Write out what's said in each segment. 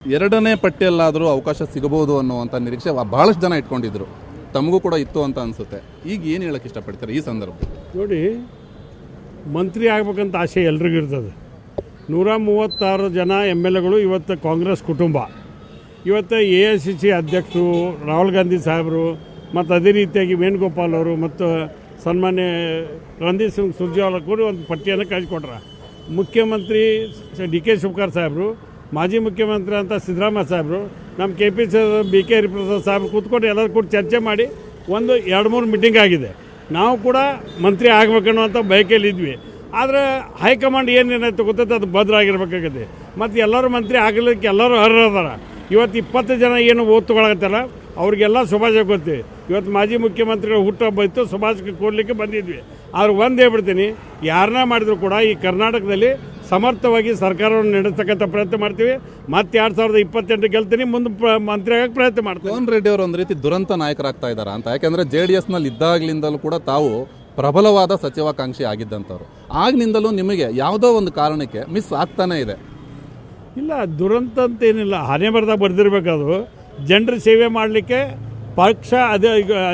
ಎರಡನೇ ಪಟ್ಟಿಯಲ್ಲಾದರೂ ಅವಕಾಶ ಸಿಗಬಹುದು ಅನ್ನುವಂಥ ನಿರೀಕ್ಷೆ ಬಹಳಷ್ಟು ಜನ ಇಟ್ಕೊಂಡಿದ್ರು. ತಮಗೂ ಕೂಡ ಇತ್ತು ಅಂತ ಅನಿಸುತ್ತೆ. ಈಗ ಏನು ಹೇಳಕ್ಕೆ ಇಷ್ಟಪಡ್ತಾರೆ ಈ ಸಂದರ್ಭದಲ್ಲಿ? ನೋಡಿ, ಮಂತ್ರಿ ಆಗ್ಬೇಕಂತ ಆಸೆ ಎಲ್ರಿಗೂ ಇರ್ತದೆ. 136 ಜನ MLAಗಳು ಇವತ್ತು ಕಾಂಗ್ರೆಸ್ ಕುಟುಂಬ. ಇವತ್ತು AICC ಅಧ್ಯಕ್ಷರು ರಾಹುಲ್ ಗಾಂಧಿ ಸಾಹೇಬರು ಮತ್ತು ಅದೇ ರೀತಿಯಾಗಿ ವೇಣುಗೋಪಾಲ್ ಅವರು ಮತ್ತು ಸನ್ಮಾನ್ಯ ರಣದೀಪ್ ಸಿಂಗ್ ಸುರ್ಜೇವಾಲಾ ಕೂಡ ಒಂದು ಪಟ್ಟಿಯನ್ನು ಕಳಿಸ್ಕೊಟ್ರ. ಮುಖ್ಯಮಂತ್ರಿ DK ಶಿವಕುಮಾರ್ ಸಾಹೇಬರು, ಮಾಜಿ ಮುಖ್ಯಮಂತ್ರಿ ಅಂತ ಸಿದ್ದರಾಮಯ್ಯ ಸಾಹೇಬರು, ನಮ್ಮ KPC BK ಹರಿಪ್ರಸಾದ್ ಸಾಹೇಬರು ಕೂತ್ಕೊಂಡು ಎಲ್ಲರೂ ಕೂಡ ಚರ್ಚೆ ಮಾಡಿ ಒಂದು 2-3 ಮೀಟಿಂಗ್ ಆಗಿದೆ. ನಾವು ಕೂಡ ಮಂತ್ರಿ ಆಗಬೇಕನ್ನುವಂಥ ಬಯಕೆಯಲ್ಲಿದ್ವಿ. ಆದರೆ ಹೈಕಮಾಂಡ್ ಏನು ನಿರ್ಣಯ ತಗೋತೈತೆ ಅದು ಭದ್ರಾಗಿರ್ಬೇಕಾಗತ್ತೆ. ಮತ್ತು ಎಲ್ಲರೂ ಮಂತ್ರಿ ಆಗಲಿಕ್ಕೆ ಎಲ್ಲರೂ ಅರ್ಹರದಾರ. ಇವತ್ತು 20 ಜನ ಏನು ಓದ್ ತೊಗೊಳಕತ್ತಾರ ಅವ್ರಿಗೆಲ್ಲ ಶುಭಾಶಯ ಕೊಡ್ತೀವಿ. ಇವತ್ತು ಮಾಜಿ ಮುಖ್ಯಮಂತ್ರಿಗಳು ಹುಟ್ಟುಹಬ್ಬ ಇತ್ತು, ಶುಭಾಶಯ ಕೊಡಲಿಕ್ಕೆ ಬಂದಿದ್ವಿ. ಆದ್ರೆ ಒಂದು ಹೇಳ್ಬಿಡ್ತೀನಿ, ಯಾರನ್ನ ಮಾಡಿದ್ರು ಕೂಡ ಈ ಕರ್ನಾಟಕದಲ್ಲಿ ಸಮರ್ಥವಾಗಿ ಸರ್ಕಾರವನ್ನು ನಡೆಸ್ತಕ್ಕಂಥ ಪ್ರಯತ್ನ ಮಾಡ್ತೀವಿ. ಮತ್ತೆ 2028 ಗೆಲ್ತೀನಿ, ಮುಂದೆ ಮಂತ್ರಿ ಆಗಕ್ಕೆ ಪ್ರಯತ್ನ ಮಾಡ್ತೀವಿ. ಜಗನ್ ರೆಡ್ಡಿ ಅವರು ಒಂದು ರೀತಿ ದುರಂತ ನಾಯಕರಾಗ್ತಾ ಇದ್ದಾರೆ ಅಂತ. ಯಾಕೆಂದರೆ JDSನಲ್ಲಿ ಇದ್ದಾಗಲಿಂದಲೂ ಕೂಡ ತಾವು ಪ್ರಬಲವಾದ ಸಚಿವಾಕಾಂಕ್ಷಿ ಆಗಿದ್ದಂಥವ್ರು. ಆಗ್ನಿಂದಲೂ ನಿಮಗೆ ಯಾವುದೋ ಒಂದು ಕಾರಣಕ್ಕೆ ಮಿಸ್ ಆಗ್ತಾನೆ ಇದೆ. ಇಲ್ಲ, ದುರಂತ ಅಂತೇನಿಲ್ಲ, ಹಣೆ ಬರದಾಗ ಬರ್ದಿರ್ಬೇಕದು. ಜನರ ಸೇವೆ ಮಾಡಲಿಕ್ಕೆ ಪಕ್ಷ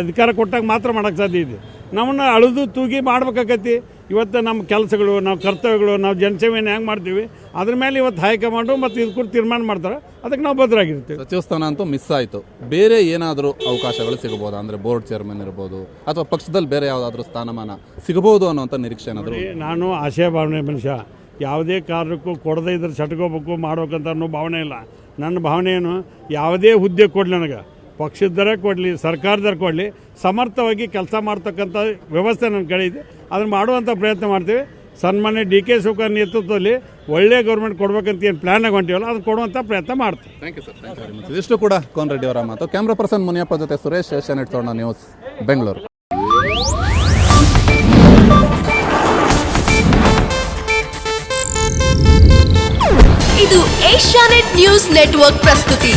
ಅಧಿಕಾರ ಕೊಟ್ಟಾಗ ಮಾತ್ರ ಮಾಡೋಕ್ಕೆ ಸಾಧ್ಯ ಇದೆ. ನಮ್ಮನ್ನು ಅಳಿದು ತೂಗಿ ಮಾಡ್ಬೇಕಾಗತ್ತಿ. ಇವತ್ತು ನಮ್ಮ ಕೆಲಸಗಳು, ನಾವು ಕರ್ತವ್ಯಗಳು, ನಾವು ಜನಸೇವೆಯನ್ನು ಹೆಂಗೆ ಮಾಡ್ತೀವಿ ಅದ್ರ ಮೇಲೆ ಇವತ್ತು ಹೈಕಮಾಂಡು ಮತ್ತು ಇದು ಕೂಡ ತೀರ್ಮಾನ ಮಾಡ್ತಾರೆ. ಅದಕ್ಕೆ ನಾವು ಭದ್ರಾಗಿರ್ತೀವಿ. ಸಚಿವ ಸ್ಥಾನ ಅಂತೂ ಮಿಸ್ ಆಯಿತು. ಬೇರೆ ಏನಾದರೂ ಅವಕಾಶಗಳು ಸಿಗಬಹುದಾ? ಅಂದರೆ ಬೋರ್ಡ್ ಚೇರ್ಮನ್ ಇರ್ಬೋದು ಅಥವಾ ಪಕ್ಷದಲ್ಲಿ ಬೇರೆ ಯಾವುದಾದ್ರೂ ಸ್ಥಾನಮಾನ ಸಿಗಬಹುದು ಅನ್ನೋಂಥ ನಿರೀಕ್ಷೆ ಏನಾದರೂ? ನಾನು ಆಶಯ ಭಾವನೆ ಮನುಷ್ಯ. ಯಾವುದೇ ಕಾರಣಕ್ಕೂ ಕೊಡದೇ ಇದ್ರೆ ಸಟ್ಕೋಬೇಕು ಮಾಡ್ಬೇಕಂತ ಅನ್ನೋ ಭಾವನೆ ಇಲ್ಲ. ನನ್ನ ಭಾವನೆ ಏನು, ಯಾವುದೇ ಹುದ್ದೆ ಕೊಡಲಿ, ನನಗೆ ಪಕ್ಷದರೇ ಕೊಡಲಿ, ಸರ್ಕಾರದವ್ರು ಕೊಡಲಿ, ಸಮರ್ಥವಾಗಿ ಕೆಲಸ ಮಾಡ್ತಕ್ಕಂಥ ವ್ಯವಸ್ಥೆ ನನ್ನ ಕಡೆ ಇದೆ. ಅದನ್ನು ಮಾಡುವಂಥ ಪ್ರಯತ್ನ ಮಾಡ್ತೀವಿ. ಸನ್ಮಾನ್ಯ DK ಶಿವಕುಮಾರ್ ನೇತೃತ್ವದಲ್ಲಿ ಒಳ್ಳೆಯ ಗೌರ್ಮೆಂಟ್ ಕೊಡ್ಬೇಕಂತ ಏನು ಪ್ಲ್ಯಾನ್ ಹೊಂಟಿವಲ್ಲ ಅದನ್ನು ಕೊಡುವಂಥ ಪ್ರಯತ್ನ ಮಾಡ್ತೀವಿ. Thank you sir. ಇದಿಷ್ಟು ಕೂಡ ಕೋನ್ ರೆಡ್ಡಿ ಅವರ ಮಾತು. ಕ್ಯಾಮ್ರಾ ಪರ್ಸನ್ ಮುನಿಯಪ್ಪ ಜೊತೆ ಸುರೇಶ್, ಏಷ್ಯಾನೆಟ್ ಸುವರ್ಣ ನ್ಯೂಸ್, ಬೆಂಗಳೂರು. ಇದು ಏಷ್ಯಾನೆಟ್ ನ್ಯೂಸ್ ನೆಟ್ವರ್ಕ್ ಪ್ರಸ್ತುತಿ.